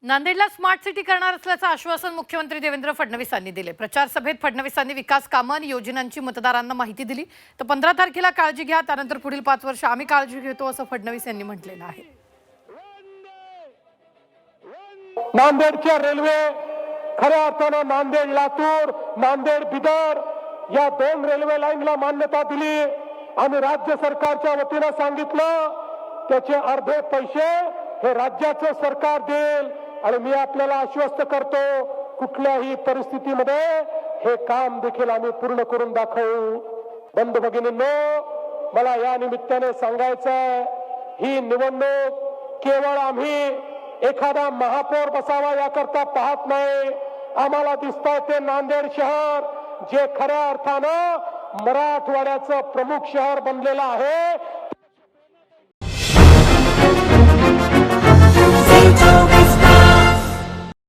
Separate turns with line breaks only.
नांदेडला smart city करणार असल्याचं आश्वासन मुख्यमंत्री देवेंद्र फडणवीस यांनी दिले। प्रचार सभेत फडणवीसांनी विकास कामं आणि योजनांची मतदारांना माहिती दिली। तर 15 तारखेला काळजी घ्या, त्यानंतर पुढील 5 वर्ष आम्ही काळजी घेतो असं फडणवीस यांनी म्हटलेलं आहे।
नांदेडच्या रेल्वे खऱ्या अर्थानं नांदेड लातूर, नांदेड बिदर या 2 रेल्वे लाईनला मान्यता दिली आणि राज्य सरकारच्या वतीनं सांगितलं त्याचे अर्धे पैसे हे राज्याचं सरकार देईल। आणि मी आपल्याला आश्वस्त करतो कुठल्याही परिस्थितीमध्ये हे काम देखील आम्ही पूर्ण करून दाखवू। बंधू भगिनींनो, मला या निमित्ताने सांगायचं आहे, ही निवडणूक केवळ आम्ही एखादा महापौर बसावा याकरता पाहत नाही। आम्हाला दिसतंय ते नांदेड शहर जे खऱ्या अर्थानं मराठवाड्याचं प्रमुख शहर बनलेलं आहे